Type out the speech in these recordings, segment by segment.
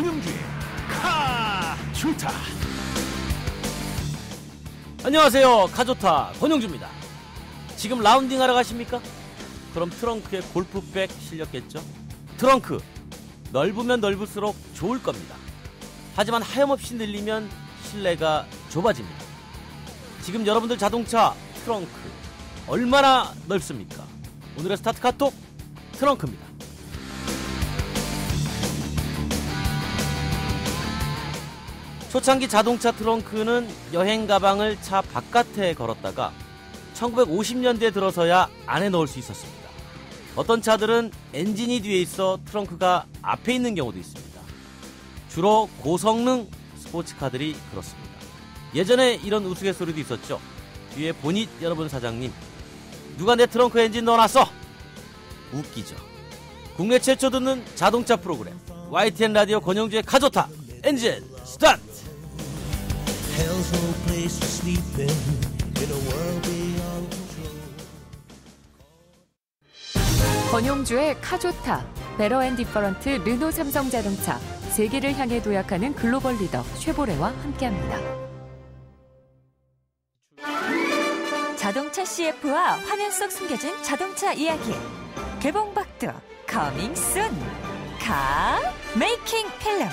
권영주의 카조타. 안녕하세요. 카조타 권영주입니다. 지금 라운딩 하러 가십니까? 그럼 트렁크에 골프백 실렸겠죠? 트렁크 넓으면 넓을수록 좋을 겁니다. 하지만 하염없이 늘리면 실내가 좁아집니다. 지금 여러분들 자동차 트렁크 얼마나 넓습니까? 오늘의 스타트 카톡 트렁크입니다. 초창기 자동차 트렁크는 여행 가방을 차 바깥에 걸었다가 1950년대에 들어서야 안에 넣을 수 있었습니다. 어떤 차들은 엔진이 뒤에 있어 트렁크가 앞에 있는 경우도 있습니다. 주로 고성능 스포츠카들이 그렇습니다. 예전에 이런 우스갯소리도 있었죠. 뒤에 보닛 여러분 사장님, 누가 내 트렁크 엔진 넣어놨어? 웃기죠. 국내 최초 듣는 자동차 프로그램 YTN 라디오 권영주의 카조타 엔진 스타트. 권용주의 카조타, 베러 앤 디퍼런트 르노 삼성자동차, 세계를 향해 도약하는 글로벌 리더 쉐보레와 함께합니다. 자동차 CF와 화면 속 숨겨진 자동차 이야기, 개봉박두 커밍 순 카 메이킹 필름.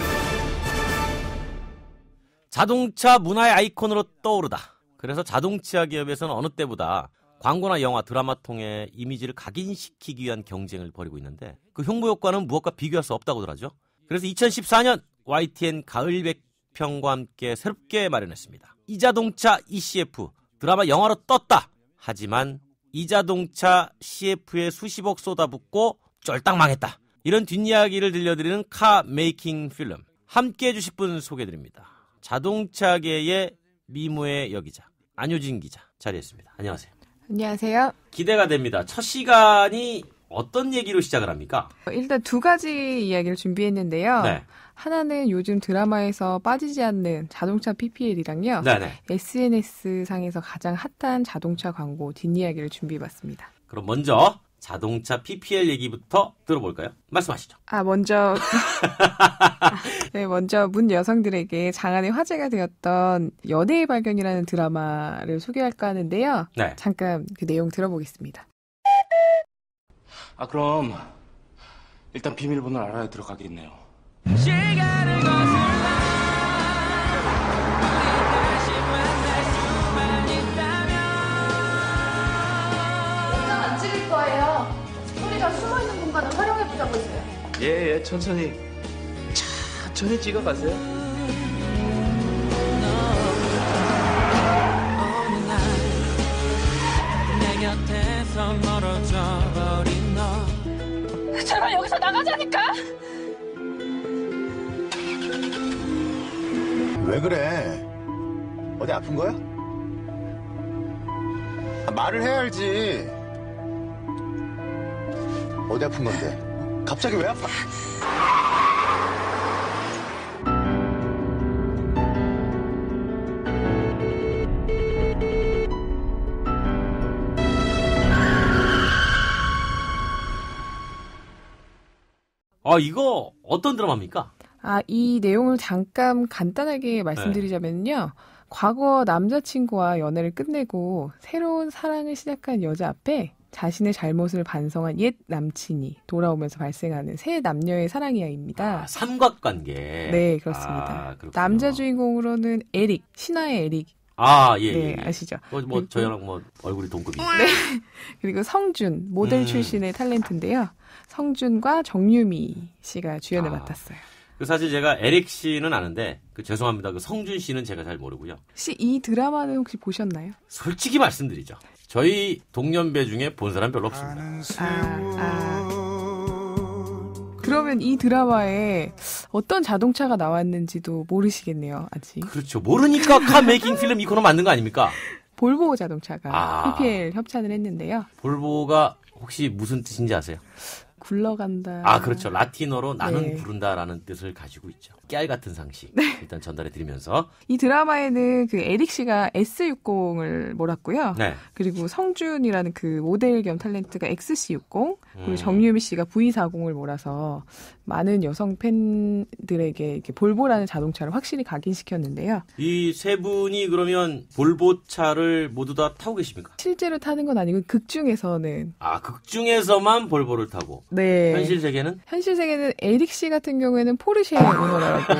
자동차 문화의 아이콘으로 떠오르다. 그래서 자동차 기업에서는 어느 때보다 광고나 영화, 드라마 통해 이미지를 각인시키기 위한 경쟁을 벌이고 있는데 그 홍보 효과는 무엇과 비교할 수 없다고들 하죠. 그래서 2014년 YTN 가을 백평과 함께 새롭게 마련했습니다. 이자동차 ECF, 드라마 영화로 떴다. 하지만 이자동차 CF에 수십억 쏟아붓고 쫄딱 망했다. 이런 뒷이야기를 들려드리는 카 메이킹 필름. 함께해 주실 분 소개해드립니다. 자동차계의 미모의 여기자 안효진 기자 자리했습니다. 안녕하세요. 안녕하세요. 기대가 됩니다. 첫 시간이 어떤 얘기로 시작을 합니까? 일단 두 가지 이야기를 준비했는데요. 네. 하나는 요즘 드라마에서 빠지지 않는 자동차 PPL이랑요. 네네. SNS상에서 가장 핫한 자동차 광고 뒷이야기를 준비해봤습니다. 그럼 먼저 자동차 PPL 얘기부터 들어볼까요? 말씀하시죠. 먼저 문 여성들에게 장안의 화제가 되었던 연애의 발견이라는 드라마를 소개할까 하는데요. 네. 잠깐 그 내용 들어보겠습니다. 그럼 일단 비밀번호를 알아야 들어가겠네요. 시간을 거슬러 다시 만날 수만 있다면 영상 안 찍을 거예요. 우리가 숨어있는 공간을 활용해보자고 했어요. 예, 천천히 찍어가세요. 어느 날 내 곁에서 멀어져 버린 너. 제발 여기서 나가자니까. 왜 그래? 어디 아픈 거야? 말을 해야 알지. 어디 아픈 건데? 갑자기 왜 아파? 이거 어떤 드라마입니까? 이 내용을 잠깐 간단하게 말씀드리자면요. 과거 남자친구와 연애를 끝내고 새로운 사랑을 시작한 여자 앞에 자신의 잘못을 반성한 옛 남친이 돌아오면서 발생하는 새 남녀의 사랑 이야기입니다. 삼각관계. 네, 그렇습니다. 남자 주인공으로는 에릭, 신화의 에릭. 예. 네, 아시죠? 저희랑 얼굴이 동급이죠. 네. 그리고 성준, 모델 출신의 탤런트인데요. 성준과 정유미 씨가 주연을 맡았어요. 사실 제가 에릭 씨는 아는데 죄송합니다. 성준 씨는 제가 잘 모르고요. 혹시 이 드라마는 혹시 보셨나요? 솔직히 말씀드리죠. 저희 동년배 중에 본 사람 별로 없습니다. 그러면 이 드라마에 어떤 자동차가 나왔는지도 모르시겠네요, 아직. 그렇죠. 모르니까 카 메이킹 필름 이 코너 만든 거 아닙니까? 볼보 자동차가 PPL 협찬을 했는데요. 볼보가 혹시 무슨 뜻인지 아세요? 굴러간다. 아, 그렇죠. 라틴어로 나는 네. 부른다라는 뜻을 가지고 있죠. 깨알 같은 상식. 일단 전달해 드리면서. 이 드라마에는 그 에릭 씨가 S60을 몰았고요. 네. 그리고 성준이라는 그 모델 겸 탤런트가 XC60, 그리고 정유미 씨가 V40을 몰아서 많은 여성 팬들에게 이렇게 볼보라는 자동차를 확실히 각인시켰는데요. 이 세 분이 그러면 볼보 차를 모두 다 타고 계십니까? 실제로 타는 건 아니고 극 중에서는 아, 극 중에서만 볼보를 타고. 네. 현실 세계는? 현실 세계는 에릭 씨 같은 경우에는 포르쉐 오너라고.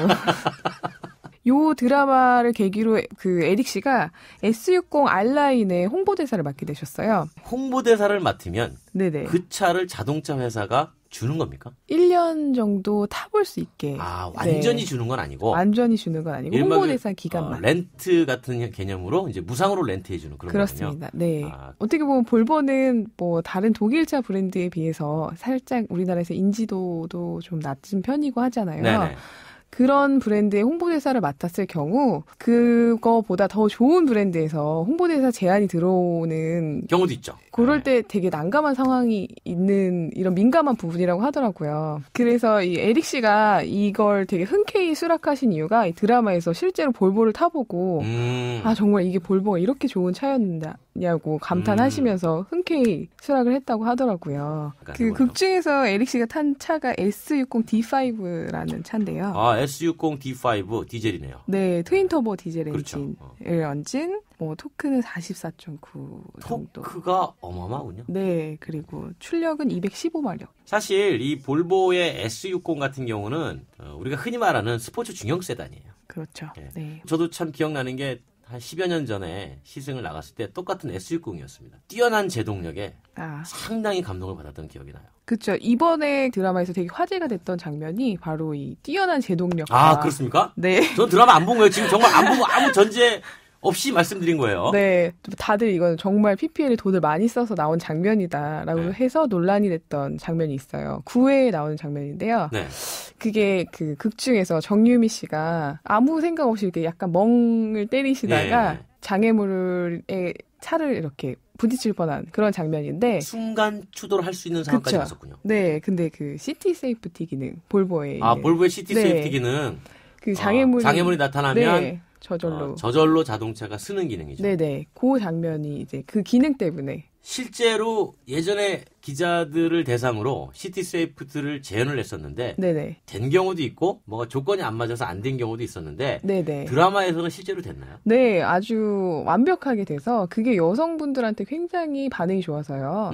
요 드라마를 계기로 그 에릭 씨가 S60 R라인의 홍보대사를 맡게 되셨어요. 홍보대사를 맡으면 네네. 그 차를 자동차 회사가 주는 겁니까? 1년 정도 타볼 수 있게. 아, 완전히 네. 주는 건 아니고. 완전히 주는 건 아니고 일반 홍보대사 기간만. 렌트 같은 개념으로 이제 무상으로 렌트해 주는 그런 거군요. 그렇습니다. 네. 아. 어떻게 보면 볼보는 뭐 다른 독일차 브랜드에 비해서 살짝 우리나라에서 인지도도 좀 낮은 편이고 하잖아요. 네네. 그런 브랜드의 홍보대사를 맡았을 경우 그거보다 더 좋은 브랜드에서 홍보대사 제안이 들어오는 경우도 있죠. 그럴 때 되게 난감한 상황이 있는 이런 민감한 부분이라고 하더라고요. 그래서 이 에릭 씨가 이걸 되게 흔쾌히 수락하신 이유가 이 드라마에서 실제로 볼보를 타보고 아 정말 이게 볼보가 이렇게 좋은 차였냐고 감탄하시면서 흔쾌히 수락을 했다고 하더라고요. 그 극 중에서 에릭 씨가 탄 차가 S60D5라는 차인데요. 아, S60 D5 디젤이네요. 네, 트윈터보 디젤 그렇죠. 엔진을 얹은 뭐 토크는 44.9 정도. 토크가 어마어마하군요. 네, 그리고 출력은 215마력. 사실 이 볼보의 S60 같은 경우는 우리가 흔히 말하는 스포츠 중형 세단이에요. 그렇죠. 예. 네. 저도 참 기억나는 게 한 10여 년 전에 시승을 나갔을 때 똑같은 S60이었습니다. 뛰어난 제동력에 상당히 감동을 받았던 기억이 나요. 그렇죠. 이번에 드라마에서 되게 화제가 됐던 장면이 바로 이 뛰어난 제동력. 아, 그렇습니까? 네. 전 드라마 안 본 거예요. 지금 정말 안 보고 아무 전제 없이 말씀드린 거예요. 네. 다들 이건 정말 PPL에 돈을 많이 써서 나온 장면이다라고 해서 논란이 됐던 장면이 있어요. 9회에 나오는 장면인데요. 네. 그게 그 극 중에서 정유미 씨가 아무 생각 없이 이렇게 약간 멍을 때리시다가 장애물에 차를 이렇게 부딪힐 뻔한 그런 장면인데 순간 추돌을 할 수 있는 상황까지 갔었군요. 네, 근데 그 시티 세이프티 기능 볼보에 볼보의 시티 세이프티 기능 그 장애물이 나타나면 저절로 자동차가 쓰는 기능이죠. 네네, 그 장면이 이제 그 기능 때문에 실제로 예전에 기자들을 대상으로 시티 세이프티를 제안을 했었는데 네네. 된 경우도 있고 뭐가 조건이 안 맞아서 안 된 경우도 있었는데 네네. 드라마에서는 실제로 됐나요? 네, 아주 완벽하게 돼서 그게 여성분들한테 굉장히 반응이 좋아서요.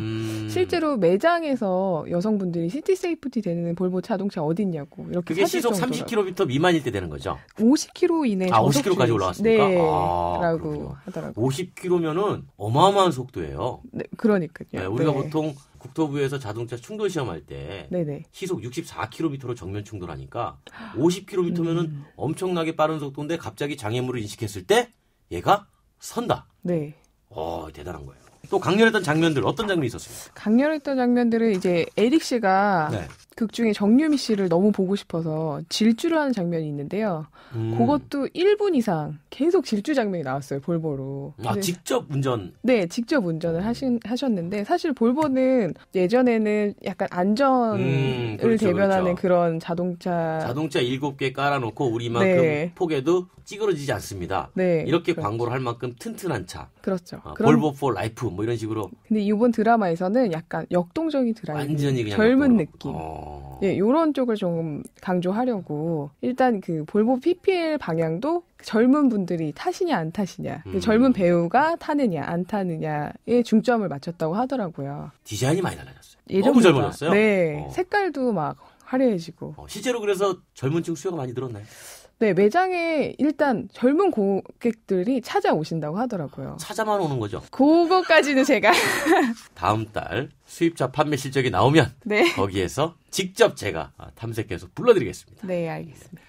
실제로 매장에서 여성분들이 시티 세이프티 되는 볼보 자동차 어디 있냐고 이렇게 그게 시속 30km 미만일 때 되는 거죠? 50km 이내 50km까지 올라갔습니까? 네, 라고 그렇군요. 하더라고요. 50km면은 어마어마한 속도예요. 네, 그러니까요. 네, 우리가 보통 국토부에서 자동차 충돌 시험할 때 네네. 시속 64km로 정면 충돌하니까 50km면은 엄청나게 빠른 속도인데 갑자기 장애물을 인식했을 때 얘가 선다. 네. 대단한 거예요. 또 강렬했던 장면들 어떤 장면이 있었습니까? 강렬했던 장면들은 이제 에릭 씨가 극 중에 정유미 씨를 너무 보고 싶어서 질주를 하는 장면이 있는데요. 그것도 1분 이상 계속 질주 장면이 나왔어요, 볼보로. 직접 운전? 네, 직접 운전을 하셨는데 사실 볼보는 예전에는 약간 안전을 대변하는 그런 자동차 7개 깔아놓고 우리만큼 폭에도 찌그러지지 않습니다. 네, 이렇게 광고를 할 만큼 튼튼한 차. 그렇죠. 볼보 포 라이프 뭐 이런 식으로. 근데 이번 드라마에서는 약간 역동적인 드라이브. 완전히 그냥 젊은 느낌. 예, 요런 쪽을 좀 강조하려고 일단 그 볼보 PPL 방향도 젊은 분들이 타시냐 안 타시냐, 젊은 배우가 타느냐 안 타느냐에 중점을 맞췄다고 하더라고요. 디자인이 많이 달라졌어요. 예전보다. 너무 젊어졌어요. 네, 색깔도 막 화려해지고. 실제로 그래서 젊은층 수요가 많이 늘었나요? 네, 매장에 일단 젊은 고객들이 찾아오신다고 하더라고요. 찾아만 오는 거죠? 그거까지는 제가 다음 달 수입차 판매 실적이 나오면 거기에서 직접 제가 탐색해서 불러드리겠습니다. 네, 알겠습니다.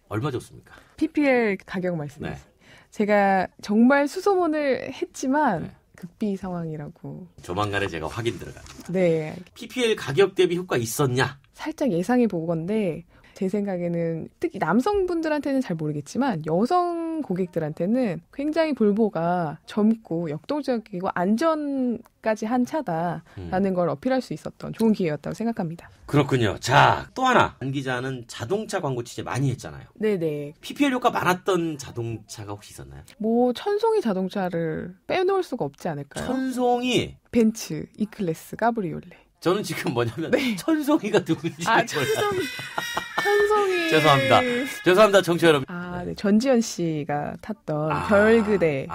얼마 줬습니까? PPL 가격 말씀드렸습니다. 제가 정말 수소문을 했지만 극비 상황이라고. 조만간에 제가 확인 들어갑니다. 네. PPL 가격 대비 효과 있었냐? 살짝 예상해 보건데 제 생각에는 특히 남성분들한테는 잘 모르겠지만 여성 고객들한테는 굉장히 볼보가 젊고 역동적이고 안전까지 한 차다라는 걸 어필할 수 있었던 좋은 기회였다고 생각합니다. 그렇군요. 자, 또 하나. 안 기자는 자동차 광고 취재 많이 했잖아요. 네네. PPL 효과 많았던 자동차가 혹시 있었나요? 뭐 천송이 자동차를 빼놓을 수가 없지 않을까요? 천송이. 벤츠, E클래스, 까브리올레. 저는 지금 뭐냐면 네. 천송이가 누군지 몰라요. 천송이. 죄송합니다, 청취자 여러분. 네. 전지현 씨가 탔던 별 그대.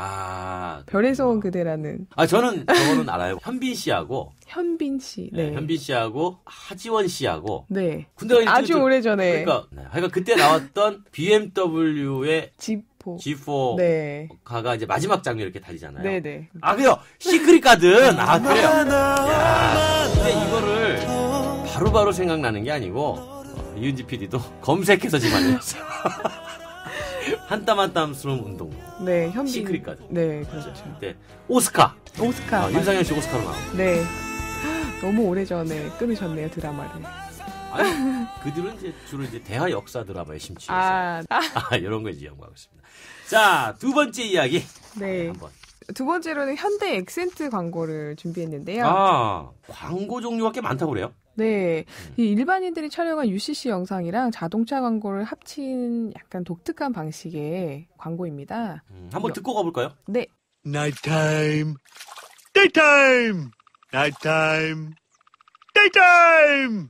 별에서 온 그대라는. 저거는 알아요. 현빈 씨하고. 현빈 씨. 네. 현빈 씨하고 하지원 씨하고. 네. 군대 아주 오래전에. 그러니까 그때 나왔던 BMW의 G4 네. 가가 이제 마지막 장면 이렇게 달리잖아요. 네네. 그래요. 시크릿 가든. 그래요. 야, 근데 이거를 바로바로 생각나는 게 아니고 이은지 PD도 검색해서 지금 알려줬어요. 한 땀 한 땀스러운 운동. 네, 현빈. 시크릿 가든. 네, 그렇죠. 네, 오스카. 윤상현 씨 오스카로 나오고. 네. 너무 오래전에 끊으셨네요, 드라마를. 아니, 그 뒤로 주로 대하 역사 드라마에 심취해서 이런 거 이제 연구하고 있습니다. 자, 두 번째 이야기. 네. 한번. 두 번째로는 현대 엑센트 광고를 준비했는데요. 광고 종류가 꽤 많다고 그래요? 네. 이 일반인들이 촬영한 UCC 영상이랑 자동차 광고를 합친 약간 독특한 방식의 광고입니다. 한번 듣고 가볼까요? 네. Nighttime, daytime, nighttime, daytime.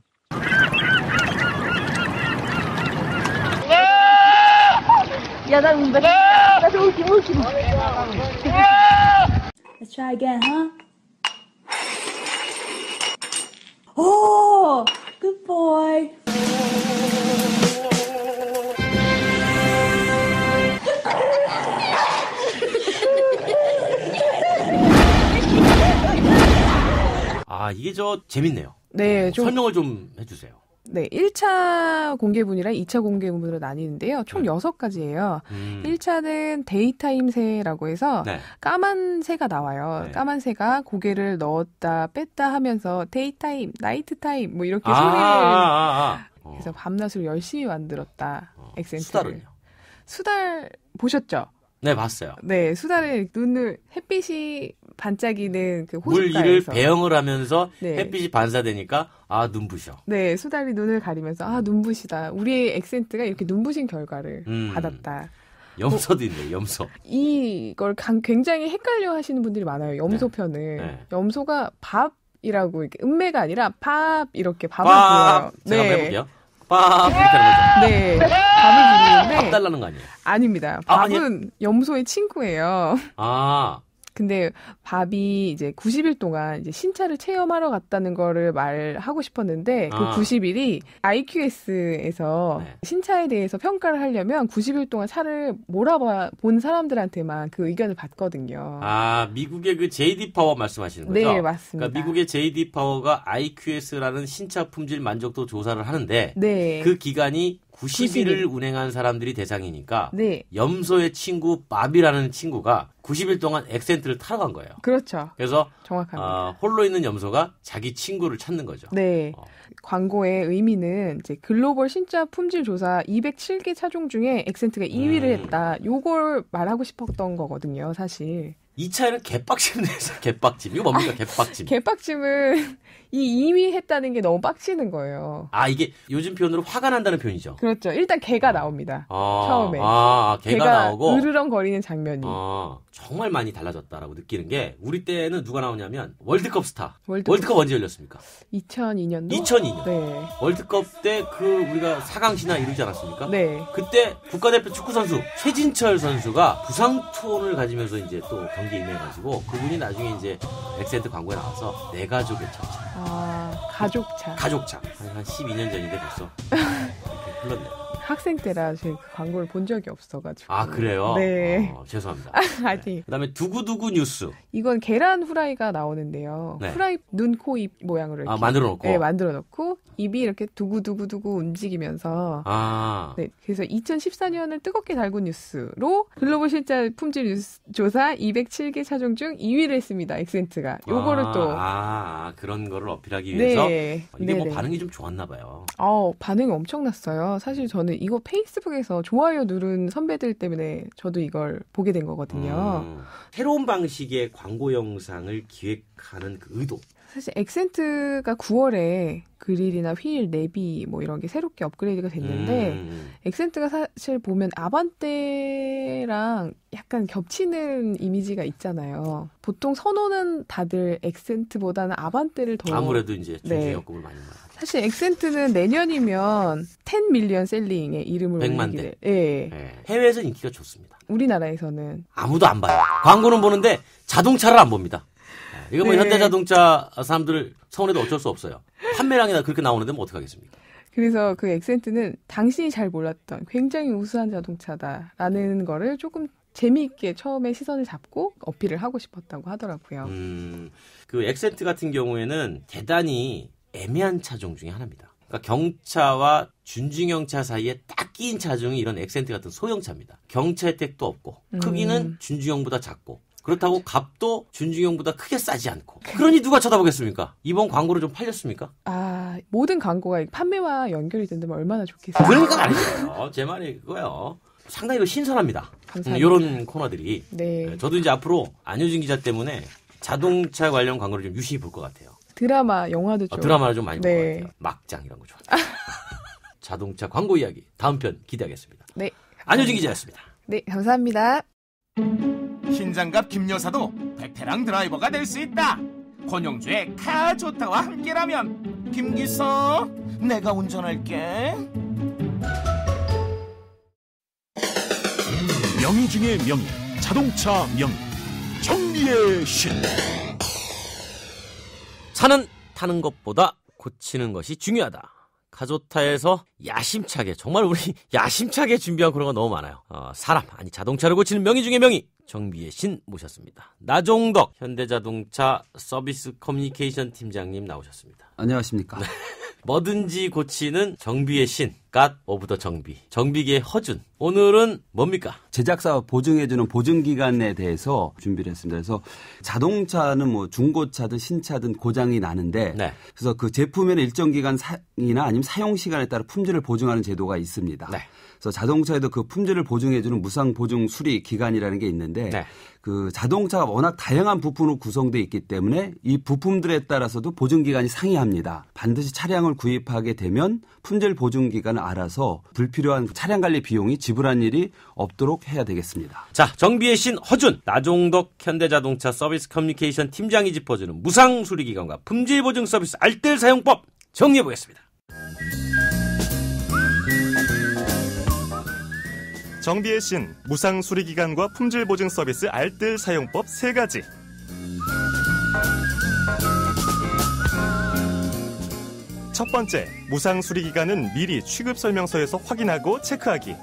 야, 나 운다. 나 울지. Let's try again, huh? Oh, good boy. 이게 재밌네요. 네, 설명을 좀 해주세요. 네, 1차 공개분이랑 2차 공개분으로 나뉘는데요. 총 6가지예요. 1차는 데이타임 새라고 해서 까만 새가 나와요. 까만 새가 고개를 넣었다 뺐다 하면서 데이타임, 나이트타임 뭐 이렇게 소리를 그래서 밤낮으로 열심히 만들었다. 엑센트를. 수달은요? 수달 보셨죠? 네, 봤어요. 네, 수달의 눈을 햇빛이 반짝이는 그 물 호숫가에서 위를 배영을 하면서 햇빛이 반사되니까 눈부셔. 네, 수달이 눈을 가리면서 눈부시다. 우리의 엑센트가 이렇게 눈부신 결과를 받았다. 염소도 있네요, 염소. 이걸 굉장히 헷갈려 하시는 분들이 많아요. 염소 편을. 네. 염소가 밥이라고 이렇게 음매가 아니라 밥 이렇게 밥을 불러요. 제가 한번 해볼게요. 밥 이렇게 하는 거죠. 네, 밥을 부르는데 밥 달라는 거 아니에요? 아닙니다. 밥은 염소의 친구예요. 근데 밥이 이제 90일 동안 이제 신차를 체험하러 갔다는 거를 말하고 싶었는데 그 90일이 IQS에서 신차에 대해서 평가를 하려면 90일 동안 차를 몰아본 사람들한테만 그 의견을 받거든요. 미국의 그 JD 파워 말씀하시는 거죠? 네, 맞습니다. 그러니까 미국의 JD 파워가 IQS라는 신차 품질 만족도 조사를 하는데 그 기간이 90일을 운행한 사람들이 대상이니까 염소의 친구 밥이라는 친구가 90일 동안 엑센트를 타러 간 거예요. 그렇죠. 그래서 정확합니다. 홀로 있는 염소가 자기 친구를 찾는 거죠. 네. 광고의 의미는 이제 글로벌 신차 품질 조사 207개 차종 중에 엑센트가 2위를 했다. 요걸 말하고 싶었던 거거든요, 사실. 이 차에는 개빡침 내서 개빡침. 이거 뭡니까, 개빡침? 개빡침은 이 2위 했다는 게 너무 빡치는 거예요. 이게 요즘 표현으로 화가 난다는 표현이죠. 그렇죠. 일단 개가 나옵니다. 처음에. 개가 나오고. 으르렁거리는 장면이. 정말 많이 달라졌다라고 느끼는 게 우리 때는 누가 나오냐면 월드컵 스타. 월드컵 언제 열렸습니까? 2002년도? 2002년. 네. 월드컵 때 우리가 4강시나 이루지 않았습니까? 네. 그때 국가대표 축구선수 최진철 선수가 부상 투혼을 가지면서 이제 또 경기에 임해가지고 그분이 나중에 이제 엑센트 광고에 나와서 내 가족의 첫차. 가족차. 가족차. 한 12년 전인데 벌써 이렇게 흘렀네요. 학생 때라 제가 그 광고를 본 적이 없어가지고. 그래요? 네. 죄송합니다. 아니. 그다음에 두구두구 뉴스. 이건 계란 후라이가 나오는데요. 후라이 눈, 코, 입 모양으로 이렇게. 만들어 놓고. 네, 만들어 놓고 입이 이렇게 두구두구두구 움직이면서 아. 네, 그래서 2014년을 뜨겁게 달군 뉴스로 글로벌 실제 품질 뉴스 조사 207개 차종 중 2위를 했습니다. 엑센트가. 요거를 또 그런 거를 어필하기 위해서 네. 이게 뭐 네네. 반응이 좀 좋았나 봐요. 반응이 엄청났어요. 사실 저는 이거 페이스북에서 좋아요 누른 선배들 때문에 저도 이걸 보게 된 거거든요. 새로운 방식의 광고 영상을 기획하는 그 의도. 사실 엑센트가 9월에 그릴이나 휠, 내비 뭐 이런 게 새롭게 업그레이드가 됐는데 엑센트가 사실 보면 아반떼랑 약간 겹치는 이미지가 있잖아요. 보통 선호는 다들 엑센트보다는 아반떼를 더 아무래도 이제 중저역급을 많이 받아. 사실 엑센트는 내년이면 10 밀리언 셀링의 이름을 100만 올리게 대. 예. 네. 해외에서는 인기가 좋습니다. 우리나라에서는 아무도 안 봐요. 광고는 보는데 자동차를 안 봅니다. 이거 뭐 네. 현대자동차 사람들 서운해도 어쩔 수 없어요. 판매량이나 그렇게 나오는데 뭐 어떡하겠습니까? 그래서 그 엑센트는 당신이 잘 몰랐던 굉장히 우수한 자동차다라는 거를 조금 재미있게 처음에 시선을 잡고 어필을 하고 싶었다고 하더라고요. 그 엑센트 같은 경우에는 대단히 애매한 차종 중에 하나입니다. 그러니까 경차와 준중형차 사이에 딱 끼인 차종이 이런 엑센트 같은 소형차입니다. 경차 혜택도 없고 크기는 준중형보다 작고 그렇다고 값도 준중형보다 크게 싸지 않고 그러니 누가 쳐다보겠습니까? 이번 광고로 좀 팔렸습니까? 모든 광고가 판매와 연결이 된다면 얼마나 좋겠어요. 그러니까 말이에요. 제 말이 그거예요. 상당히 이거 신선합니다. 감사합니다. 이런 코너들이. 네. 저도 이제 앞으로 안효진 기자 때문에 자동차 관련 광고를 좀 유심히 볼 것 같아요. 드라마, 영화도 좀. 드라마를 좀 많이 볼 것 네. 같아요. 막장 이런 거 좋아해요. 자동차 광고 이야기 다음 편 기대하겠습니다. 네. 안효진 기자였습니다. 네, 감사합니다. 신장갑 김 여사도 베테랑 드라이버가 될 수 있다. 권영주의 카좋다와 함께라면 김기서 내가 운전할게. 명의 중에 명의, 자동차 명의, 정비의 신. 차는 타는 것보다 고치는 것이 중요하다. 카조타에서 야심차게, 정말 우리 야심차게 준비한 코너가 너무 많아요. 사람, 아니 자동차를 고치는 명의 중에 명의, 정비의 신 모셨습니다. 나종덕 현대자동차 서비스 커뮤니케이션 팀장님 나오셨습니다. 안녕하십니까. 네. 뭐든지 고치는 정비의 신, 갓 오브 더 정비, 정비계의 허준. 오늘은 뭡니까? 제작사 보증해주는 보증기간에 대해서 준비를 했습니다. 그래서 자동차는 뭐 중고차든 신차든 고장이 나는데 네. 그래서 그 제품에는 일정 기간 이나 아니면 사용 시간에 따라 품질을 보증하는 제도가 있습니다. 네. 그래서 자동차에도 그 품질을 보증해주는 무상 보증 수리 기간이라는 게 있는데 네. 그 자동차가 워낙 다양한 부품으로 구성되어 있기 때문에 이 부품들에 따라서도 보증 기간이 상이합니다. 반드시 차량을 구입하게 되면 품질 보증 기간을 알아서 불필요한 차량 관리 비용이 지불한 일이 없도록 해야 되겠습니다. 자, 정비의 신 허준, 나종덕 현대자동차 서비스 커뮤니케이션 팀장이 짚어주는 무상 수리 기간과 품질 보증 서비스 알뜰 사용법 정리해 보겠습니다. 정비의 신, 무상 수리 기간과 품질 보증 서비스 알뜰 사용법 3가지. 첫 번째, 무상 수리 기간은 미리 취급 설명서에서 확인하고 체크하기.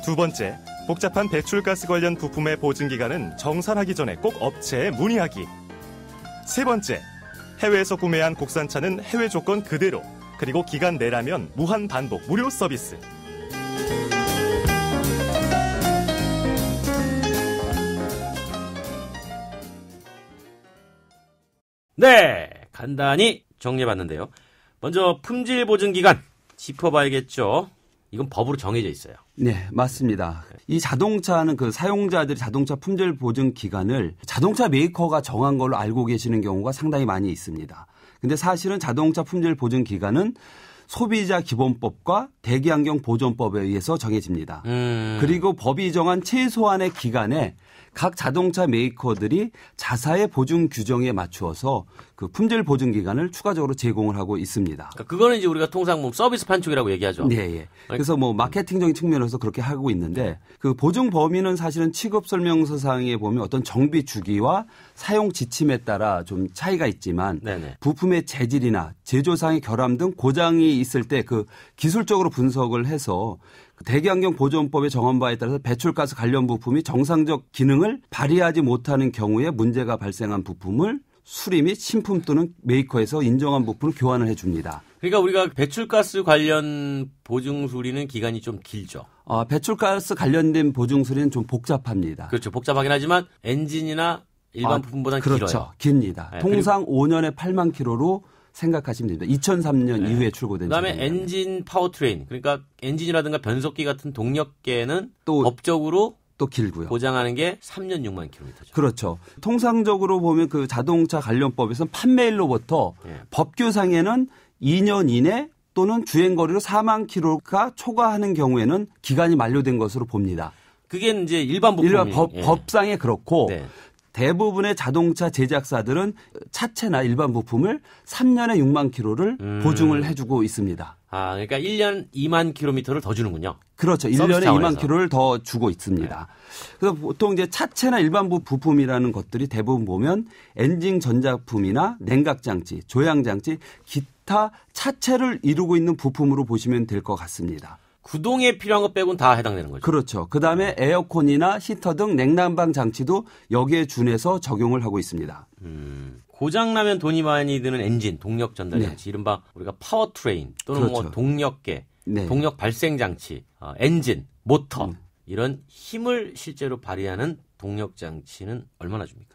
두 번째, 복잡한 배출가스 관련 부품의 보증 기간은 정산하기 전에 꼭 업체에 문의하기. 세 번째, 해외에서 구매한 국산차는 해외 조건 그대로, 그리고 기간 내라면 무한 반복 무료 서비스. 네, 간단히 정리해봤는데요. 먼저 품질 보증 기간 짚어봐야겠죠. 이건 법으로 정해져 있어요. 네, 맞습니다. 이 자동차는 그 사용자들이 자동차 품질 보증 기간을 자동차 메이커가 정한 걸로 알고 계시는 경우가 상당히 많이 있습니다. 근데 사실은 자동차 품질 보증 기간은 소비자 기본법과 대기환경 보존법에 의해서 정해집니다. 그리고 법이 정한 최소한의 기간에 각 자동차 메이커들이 자사의 보증 규정에 맞추어서 그 품질 보증 기간을 추가적으로 제공을 하고 있습니다. 그러니까 그거는 이제 우리가 통상 뭐 서비스 판촉이라고 얘기하죠. 네, 예. 그래서 뭐 마케팅적인 측면에서 그렇게 하고 있는데 그 보증 범위는 사실은 취급 설명서상에 보면 어떤 정비 주기와 사용 지침에 따라 좀 차이가 있지만 네네. 부품의 재질이나 제조상의 결함 등 고장이 있을 때 그 기술적으로 분석을 해서 대기환경 보존법의 정한 바에 따라서 배출가스 관련 부품이 정상적 기능을 발휘하지 못하는 경우에 문제가 발생한 부품을 수리 및 신품 또는 메이커에서 인정한 부품을 교환을 해줍니다. 그러니까 우리가 배출가스 관련 보증 수리는 기간이 좀 길죠. 배출가스 관련된 보증 수리는 좀 복잡합니다. 그렇죠. 복잡하긴 하지만 엔진이나 일반 부품보다는 그렇죠. 길어요. 깁니다. 네, 통상 5년에 8만 킬로로 생각하시면 됩니다. 2003년 이후에 출고된 그다음에 제품입니다. 엔진 파워트레인, 그러니까 엔진이라든가 변속기 같은 동력계는 또 법적으로 또 길고요. 보장하는 게 3년 6만 킬로미터죠. 그렇죠. 통상적으로 보면 그 자동차 관련법에서는 판매일로부터 법규상에는 2년 이내 또는 주행거리로 4만 킬로가 초과하는 경우에는 기간이 만료된 것으로 봅니다. 그게 이제 일반 부품이 법상에 그렇고 대부분의 자동차 제작사들은 차체나 일반 부품을 3년에 6만 킬로를 보증을 해주고 있습니다. 그러니까 1년 2만 킬로미터를 더 주는군요. 그렇죠. 1년에 2만 킬로를 더 주고 있습니다. 그래서 보통 이제 차체나 일반 부품이라는 것들이 대부분 보면 엔진 전자품이나 냉각장치, 조향장치, 기타 차체를 이루고 있는 부품으로 보시면 될 것 같습니다. 구동에 필요한 것 빼고는 다 해당되는 거죠. 그렇죠. 그다음에 에어컨이나 히터 등 냉난방 장치도 여기에 준해서 적용을 하고 있습니다. 고장나면 돈이 많이 드는 엔진, 동력 전달 장치, 이른바 우리가 파워트레인 또는 그렇죠. 뭐 동력계, 동력 발생 장치, 엔진, 모터 이런 힘을 실제로 발휘하는 동력 장치는 얼마나 줍니까?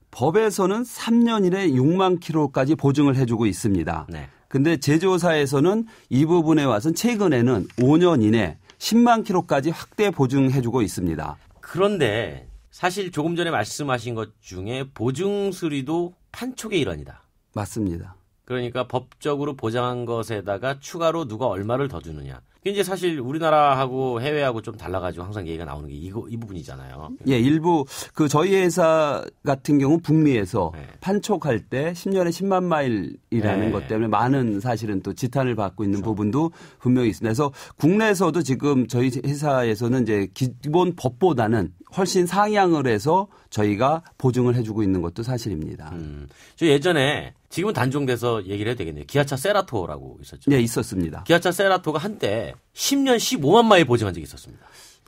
법에서는 3년 이내 6만 킬로까지 보증을 해주고 있습니다. 근데 제조사에서는 이 부분에 와서는 최근에는 5년 이내 10만 킬로까지 확대 보증해주고 있습니다. 그런데 사실 조금 전에 말씀하신 것 중에 보증 수리도 판촉의 일환이다. 맞습니다. 그러니까 법적으로 보장한 것에다가 추가로 누가 얼마를 더 주느냐. 그게 이제 사실 우리나라하고 해외하고 좀 달라가지고 항상 얘기가 나오는 게 이 부분이잖아요. 예, 일부 그 저희 회사 같은 경우 북미에서 판촉할 때 10년에 10만 마일이라는 것 때문에 많은 사실은 또 지탄을 받고 있는 부분도 분명히 있습니다. 그래서 국내에서도 지금 저희 회사에서는 이제 기본 법보다는 훨씬 상향을 해서 저희가 보증을 해주고 있는 것도 사실입니다. 저 예전에 지금은 단종돼서 얘기를 해도 되겠네요. 기아차 세라토라고 있었죠. 네, 있었습니다. 기아차 세라토가 한때 10년 15만 마일 보증한 적이 있었습니다.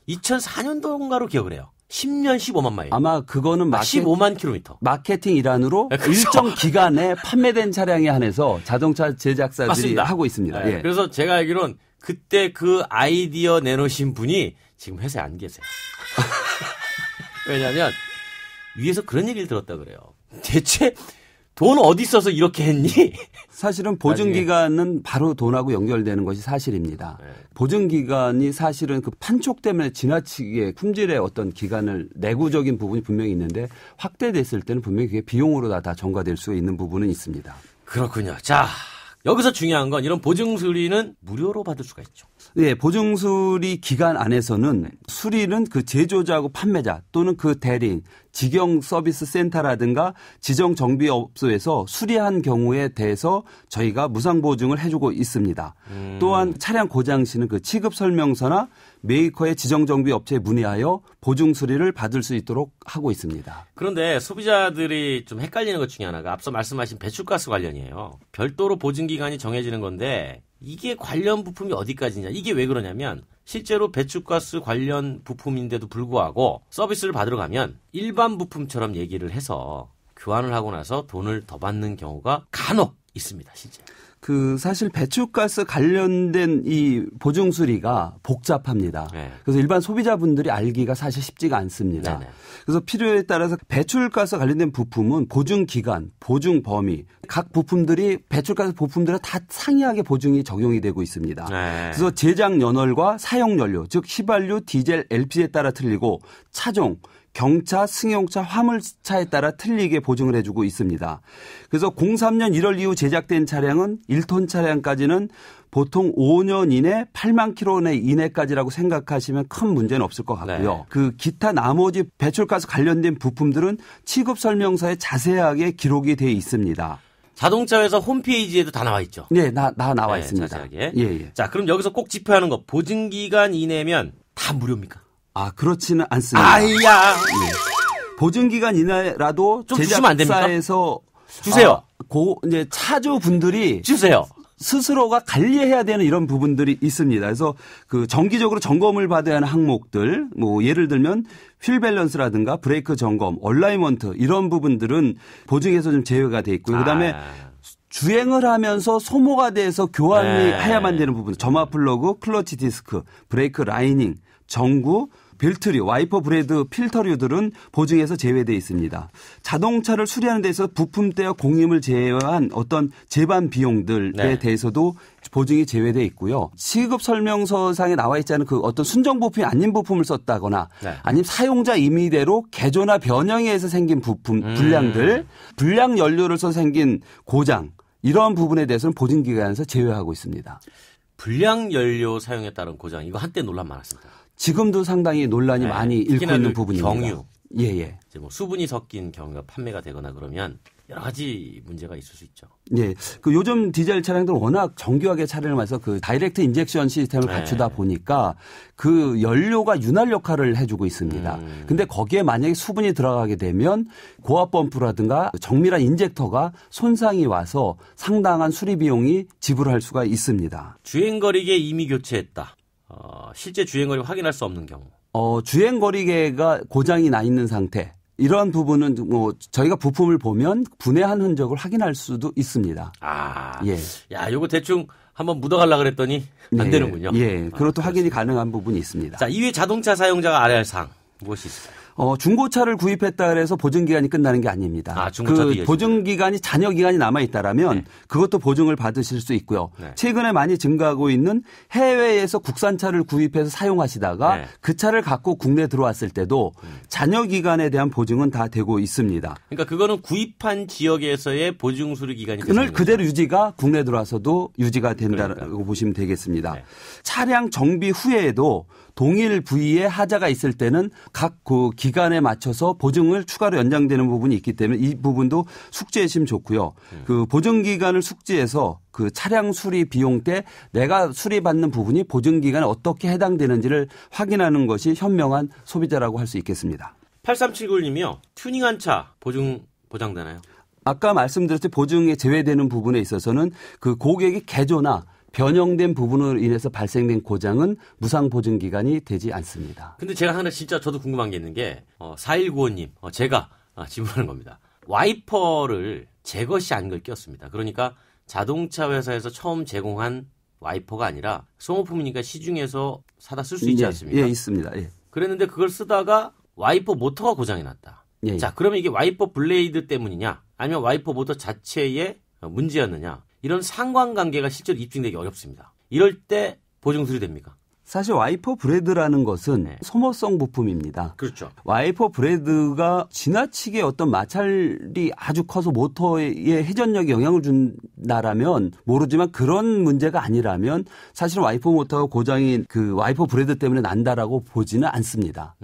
2004년도인가로 기억을 해요. 10년 15만 마일. 아마 그거는 15만 킬로미터. 마케팅 일환으로 그렇죠. 일정 기간에 판매된 차량에 한해서 자동차 제작사들이 맞습니다. 하고 있습니다. 네, 예. 그래서 제가 알기로는 그때 그 아이디어 내놓으신 분이 지금 회사에 안 계세요. 왜냐하면 위에서 그런 얘기를 들었다 그래요. 대체 돈 어디 써서 이렇게 했니? 사실은 보증기간은 바로 돈하고 연결되는 것이 사실입니다. 보증기간이 사실은 그 판촉 때문에 지나치게 품질의 어떤 기간을 내구적인 부분이 분명히 있는데 확대됐을 때는 분명히 그게 비용으로 다 전가될 수 있는 부분은 있습니다. 그렇군요. 자, 여기서 중요한 건 이런 보증 수리는 무료로 받을 수가 있죠. 네, 보증 수리 기간 안에서는 수리는 그 제조자하고 판매자 또는 그 대리인, 직영 서비스 센터라든가 지정 정비업소에서 수리한 경우에 대해서 저희가 무상 보증을 해주고 있습니다. 또한 차량 고장 시는 그 취급 설명서나 메이커의 지정 정비 업체에 문의하여 보증 수리를 받을 수 있도록 하고 있습니다. 그런데 소비자들이 좀 헷갈리는 것 중에 하나가 앞서 말씀하신 배출가스 관련이에요. 별도로 보증 기간이 정해지는 건데 이게 관련 부품이 어디까지냐. 이게 왜 그러냐면 실제로 배출가스 관련 부품인데도 불구하고 서비스를 받으러 가면 일반 부품처럼 얘기를 해서 교환을 하고 나서 돈을 더 받는 경우가 간혹 있습니다. 실제. 그 사실 배출가스 관련된 이 보증 수리가 복잡합니다. 그래서 일반 소비자분들이 알기가 사실 쉽지가 않습니다. 그래서 필요에 따라서 배출가스 관련된 부품은 보증 기간, 보증 범위, 각 부품들이 배출가스 부품들은 다 상이하게 보증이 적용이 되고 있습니다. 그래서 제작 연월과 사용 연료, 즉 휘발유, 디젤, LPG에 따라 틀리고 차종, 경차, 승용차, 화물차에 따라 틀리게 보증을 해주고 있습니다. 그래서 03년 1월 이후 제작된 차량은 1톤 차량까지는 보통 5년 이내 8만 킬로 이내까지라고 생각하시면 큰 문제는 없을 것 같고요. 그 기타 나머지 배출가스 관련된 부품들은 취급 설명서에 자세하게 기록이 되어 있습니다. 자동차 회사 홈페이지에도 다 나와 있죠. 네, 나와 있습니다. 자세하게. 예. 자, 그럼 여기서 꼭 짚어야 하는 거 보증 기간 이내면 다 무료입니까? 아, 그렇지는 않습니다. 아이야. 보증 기간 이내라도 좀 주시면 안 됩니까? 제작사에서 주세요. 이제 차주분들이 주세요. 스스로가 관리해야 되는 이런 부분들이 있습니다. 그래서 그 정기적으로 점검을 받아야 하는 항목들, 뭐 예를 들면 휠 밸런스라든가 브레이크 점검, 얼라이먼트 이런 부분들은 보증에서 좀 제외가 돼 있고요. 그다음에 주행을 하면서 소모가 돼서 교환이 해야만 되는 부분, 점화 플러그, 클러치 디스크, 브레이크 라이닝, 전구, 벨트류, 와이퍼 브레드, 필터류들은 보증에서 제외되어 있습니다. 자동차를 수리하는 데서 부품대와 공임을 제외한 어떤 제반 비용들에 대해서도 보증이 제외되어 있고요. 시급 설명서상에 나와 있지 않은 그 어떤 순정 부품이 아닌 부품을 썼다거나 아니면 사용자 임의대로 개조나 변형에 의해서 생긴 부품, 불량들, 불량 연료를 써서 생긴 고장 이러한 부분에 대해서는 보증 기간에서 제외하고 있습니다. 불량 연료 사용에 따른 고장 이거 한때 논란 많았습니다. 지금도 상당히 논란이 많이 일고 있는 부분입니다. 경유, 이제 뭐 수분이 섞인 경유가 판매가 되거나 그러면 여러 가지 문제가 있을 수 있죠. 예, 그 요즘 디젤 차량들은 워낙 정교하게 차량을 마서 그 다이렉트 인젝션 시스템을 갖추다 보니까 그 연료가 윤활 역할을 해주고 있습니다. 근데 거기에 만약에 수분이 들어가게 되면 고압 펌프라든가 정밀한 인젝터가 손상이 와서 상당한 수리 비용이 지불할 수가 있습니다. 주행거리계 이미 교체했다. 실제 주행거리 확인할 수 없는 경우. 주행거리계가 고장이 나 있는 상태. 이런 부분은 뭐 저희가 부품을 보면 분해한 흔적을 확인할 수도 있습니다. 야, 요거 대충 한번 묻어가려고 그랬더니 안 되는군요. 예, 그것도 확인이 가능한 부분이 있습니다. 자, 이외 자동차 사용자가 알아야 할 사항 무엇이 있을까요? 중고차를 구입했다 그래서 보증 기간이 끝나는 게 아닙니다. 그 보증 기간이 잔여 기간이 남아 있다라면 그것도 보증을 받으실 수 있고요. 최근에 많이 증가하고 있는 해외에서 국산차를 구입해서 사용하시다가 그 차를 갖고 국내 들어왔을 때도 잔여 기간에 대한 보증은 다 되고 있습니다. 그러니까 그거는 구입한 지역에서의 보증 수리 기간이 그걸 그대로 유지가 국내 들어와서도 유지가 된다고 보시면 되겠습니다. 차량 정비 후에도 동일 부위에 하자가 있을 때는 각 그 기간에 맞춰서 보증을 추가로 연장되는 부분이 있기 때문에 이 부분도 숙지하시면 좋고요. 그 보증 기간을 숙지해서 그 차량 수리 비용 때 내가 수리받는 부분이 보증 기간에 어떻게 해당되는지를 확인하는 것이 현명한 소비자라고 할 수 있겠습니다. 8379님이요. 튜닝한 차 보장되나요? 아까 말씀드렸듯이 보증에 제외되는 부분에 있어서는 그 고객이 개조나 변형된 부분으로 인해서 발생된 고장은 무상 보증 기간이 되지 않습니다. 근데 제가 하나 진짜 저도 궁금한 게 있는 게 4195님 제가 질문하는 겁니다. 와이퍼를 제 것이 아닌 걸 꼈습니다. 그러니까 자동차 회사에서 처음 제공한 와이퍼가 아니라 소모품이니까 시중에서 사다 쓸 수 있지 않습니까? 예, 있습니다. 예. 그랬는데 그걸 쓰다가 와이퍼 모터가 고장이 났다. 자, 그러면 이게 와이퍼 블레이드 때문이냐 아니면 와이퍼 모터 자체의 문제였느냐 이런 상관관계가 실제로 입증되기 어렵습니다. 이럴 때 보증 수리됩니까? 사실 와이퍼 브레드라는 것은 소모성 부품입니다. 그렇죠. 와이퍼 브레드가 지나치게 어떤 마찰이 아주 커서 모터에 회전력에 영향을 준다라면 모르지만 그런 문제가 아니라면 사실 와이퍼 모터가 고장인 그 와이퍼 브레드 때문에 난다라고 보지는 않습니다.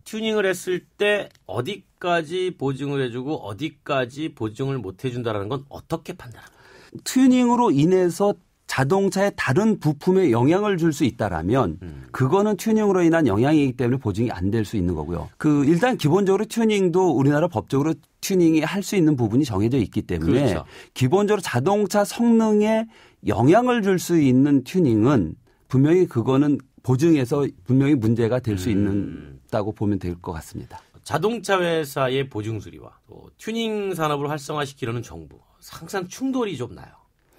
튜닝을 했을 때 어디까지 보증을 해주고 어디까지 보증을 못 해준다라는 건 어떻게 판단합니까? 튜닝으로 인해서 자동차의 다른 부품에 영향을 줄 수 있다라면 그거는 튜닝으로 인한 영향이기 때문에 보증이 안 될 수 있는 거고요. 일단 기본적으로 튜닝도 우리나라 법적으로 튜닝이 할 수 있는 부분이 정해져 있기 때문에 그렇죠. 기본적으로 자동차 성능에 영향을 줄 수 있는 튜닝은 분명히 그거는 보증에서 분명히 문제가 될 수 있다고 보면 될 것 같습니다. 자동차 회사의 보증 수리와 또 튜닝 산업을 활성화시키려는 정부 항상 충돌이 좀 나요.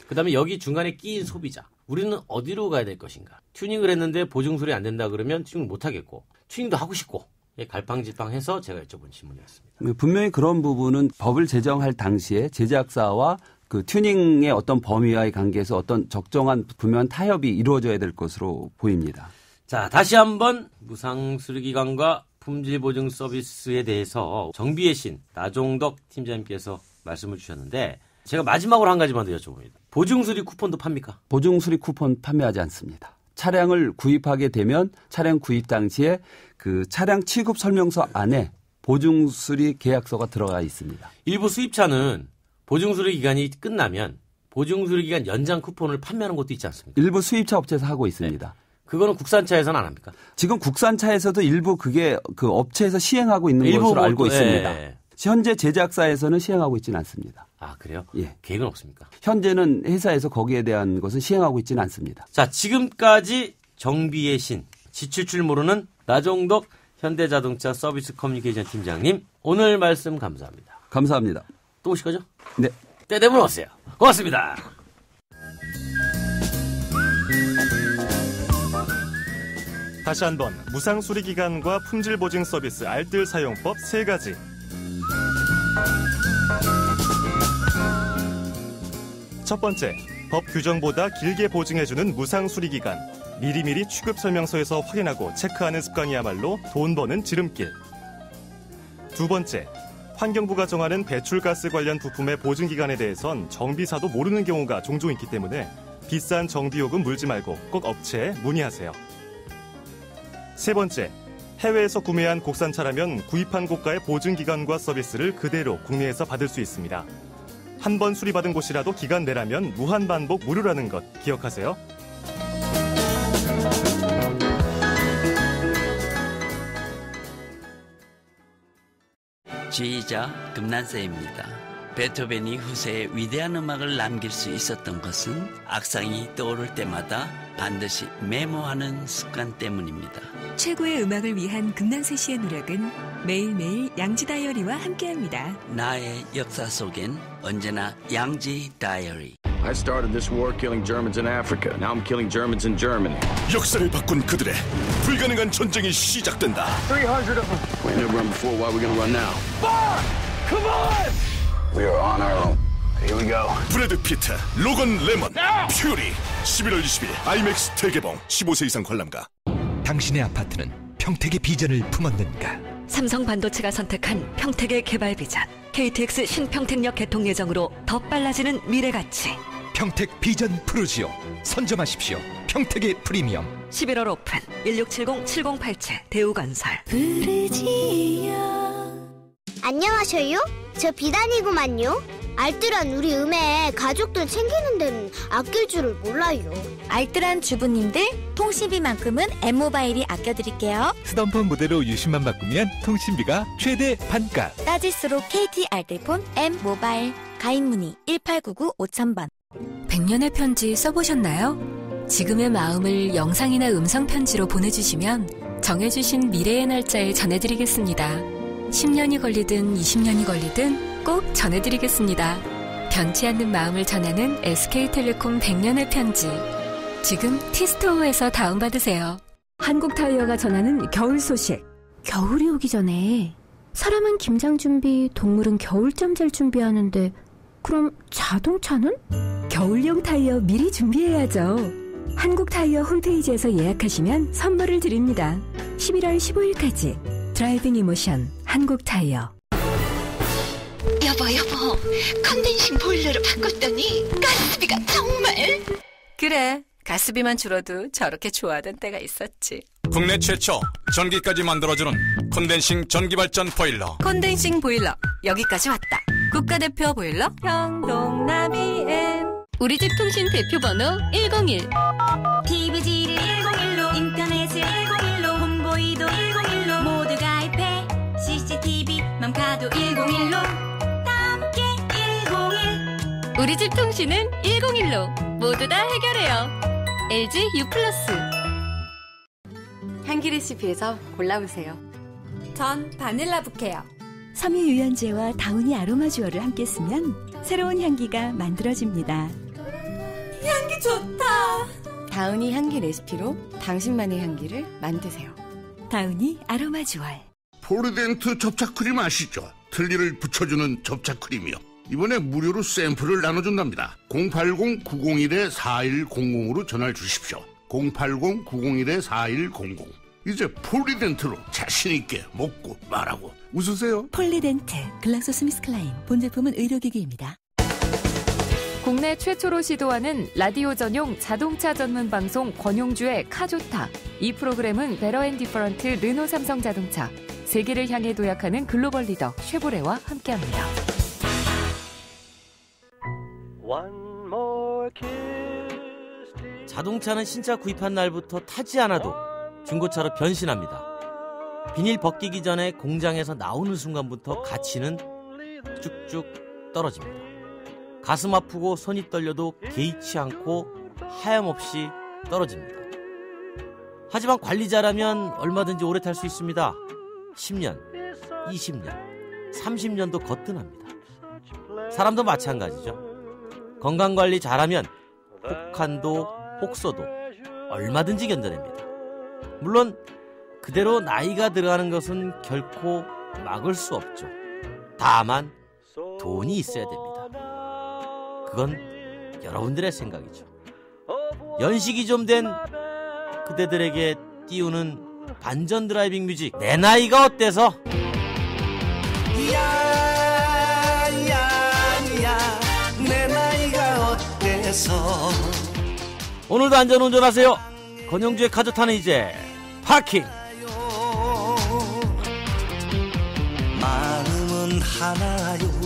그다음에 여기 중간에 끼인 소비자. 우리는 어디로 가야 될 것인가. 튜닝을 했는데 보증 수리 안 된다 그러면 튜닝을 못 하겠고 튜닝도 하고 싶고 갈팡질팡해서 제가 여쭤본 질문이었습니다. 분명히 그런 부분은 법을 제정할 당시에 제작사와 그 튜닝의 어떤 범위와의 관계에서 어떤 적정한 분명한 타협이 이루어져야 될 것으로 보입니다. 자, 다시 한번 무상 수리 기간과 품질 보증 서비스에 대해서 정비의 신 나종덕 팀장님께서 말씀을 주셨는데 제가 마지막으로 한 가지만 더 여쭤봅니다. 보증수리 쿠폰도 팝니까? 보증수리 쿠폰 판매하지 않습니다. 차량을 구입하게 되면 차량 구입 당시에 그 차량 취급 설명서 안에 보증수리 계약서가 들어가 있습니다. 일부 수입차는 보증수리 기간이 끝나면 보증수리 기간 연장 쿠폰을 판매하는 것도 있지 않습니까? 일부 수입차 업체에서 하고 있습니다. 그거는 국산차에서는 안 합니까? 지금 국산차에서도 일부 그게 그 업체에서 시행하고 있는 것으로 알고 있습니다. 현재 제작사에서는 시행하고 있지는 않습니다. 아, 그래요? 예. 계획은 없습니까? 현재는 회사에서 거기에 대한 것은 시행하고 있지는 않습니다. 자, 지금까지 정비의 신, 지칠 줄 모르는 나종덕 현대자동차 서비스 커뮤니케이션 팀장님, 오늘 말씀 감사합니다. 감사합니다. 또 오실 거죠? 네. 때 되면 오세요. 고맙습니다. 다시 한번 무상수리기간과 품질보증 서비스 알뜰 사용법 3가지. 첫 번째, 법 규정보다 길게 보증해주는 무상수리기간. 미리미리 취급 설명서에서 확인하고 체크하는 습관이야말로 돈 버는 지름길. 두 번째, 환경부가 정하는 배출가스 관련 부품의 보증기간에 대해선 정비사도 모르는 경우가 종종 있기 때문에 비싼 정비요금 물지 말고 꼭 업체에 문의하세요. 세 번째, 해외에서 구매한 국산차라면 구입한 고가의 보증기간과 서비스를 그대로 국내에서 받을 수 있습니다. 한 번 수리받은 곳이라도 기간 내라면 무한반복 무료라는 것 기억하세요. 지휘자 금난세입니다. 베토벤이 후세에 위대한 음악을 남길 수 있었던 것은 악상이 떠오를 때마다 반드시 메모하는 습관 때문입니다. 최고의 음악을 위한 금난세 씨의 노력은 매일매일 양지 다이어리와 함께합니다. 나의 역사 속엔 언제나 양지 다이어리. I started this war killing Germans in Africa. Now I'm killing Germans in Germany. 역사를 바꾼 그들의 불가능한 전쟁이 시작된다. 300 of them. We never run before. Why are we gonna run now? Fire! Come on! We are on our own. Here we go. 브래드 피트, 로건 레먼, 퓨리. 11월 20일 IMAX 대개봉. 15세 이상 관람가. 당신의 아파트는 평택의 비전을 품었는가? 삼성 반도체가 선택한 평택의 개발 비전. KTX 신평택역 개통 예정으로 더 빨라지는 미래 가치. 평택 비전 푸르지오. 선점하십시오. 평택의 프리미엄. 11월 오픈. 1670-7087 대우건설. 푸르지오. 안녕하셔요. 저 비단이구만요. 알뜰한 우리 음에 가족들 챙기는 데는 아낄 줄을 몰라요. 알뜰한 주부님들 통신비만큼은 M모바일이 아껴드릴게요. 스덤폰 무대로 유심만 바꾸면 통신비가 최대 반값. 따질수록 KT 알뜰폰 M모바일. 가입문의 1899-5000번. 100년의 편지 써보셨나요? 지금의 마음을 영상이나 음성편지로 보내주시면 정해주신 미래의 날짜에 전해드리겠습니다. 10년이 걸리든 20년이 걸리든 꼭 전해드리겠습니다. 변치 않는 마음을 전하는 SK텔레콤 100년의 편지. 지금 티스토어에서 다운받으세요. 한국타이어가 전하는 겨울 소식. 겨울이 오기 전에 사람은 김장 준비, 동물은 겨울잠 잘 준비하는데 그럼 자동차는? 겨울용 타이어 미리 준비해야죠. 한국타이어 홈페이지에서 예약하시면 선물을 드립니다. 11월 15일까지 드라이빙 이모션 한국타이어. 여보 컨덴싱 보일러로 바꿨더니 가스비가 정말. 그래, 가스비만 줄어도 저렇게 좋아하던 때가 있었지. 국내 최초 전기까지 만들어주는 컨덴싱 전기발전 보일러. 컨덴싱 보일러 여기까지 왔다. 국가대표 보일러 평동나비엔. 우리 집 통신 대표번호 101. TV지를 101로, 인터넷을 101로, 홈보이도 101로, 모두 가입해. CCTV 맘카도 101로, 함께 101. 우리 집 통신은 101로 모두 다 해결해요. LG U+. 향기 레시피에서 골라보세요. 전 바닐라 부케요. 섬유유연제와 다우니 아로마 주얼을 함께 쓰면 새로운 향기가 만들어집니다. 향기 좋다. 다우니 향기 레시피로 당신만의 향기를 만드세요. 다우니 아로마 주얼. 포르덴트 접착크림 아시죠? 틀니를 붙여주는 접착크림이요. 이번에 무료로 샘플을 나눠준답니다. 080-901-4100으로 전화를 주십시오. 080-901-4100. 이제 폴리덴트로 자신있게 먹고 말하고 웃으세요. 폴리덴트 글락소스미스클라인. 본제품은 의료기기입니다. 국내 최초로 시도하는 라디오 전용 자동차 전문 방송 권용주의 카조타. 이 프로그램은 베러앤디퍼런트 르노 삼성 자동차, 세계를 향해 도약하는 글로벌 리더 쉐보레와 함께합니다. 자동차는 신차 구입한 날부터 타지 않아도 중고차로 변신합니다. 비닐 벗기기 전에 공장에서 나오는 순간부터 가치는 쭉쭉 떨어집니다. 가슴 아프고 손이 떨려도 개의치 않고 하염없이 떨어집니다. 하지만 관리 잘하면 얼마든지 오래 탈 수 있습니다. 10년, 20년, 30년도 거뜬합니다. 사람도 마찬가지죠. 건강관리 잘하면 혹한도 혹소도 얼마든지 견뎌냅니다. 물론 그대로 나이가 들어가는 것은 결코 막을 수 없죠. 다만 돈이 있어야 됩니다. 그건 여러분들의 생각이죠. 연식이 좀 된 그대들에게 띄우는 반전 드라이빙 뮤직, 내 나이가 어때서? 내 나이가 어때서. 오늘도 안전 운전하세요. 권영주의 카조타는 이제 파킹. 마음은 하나요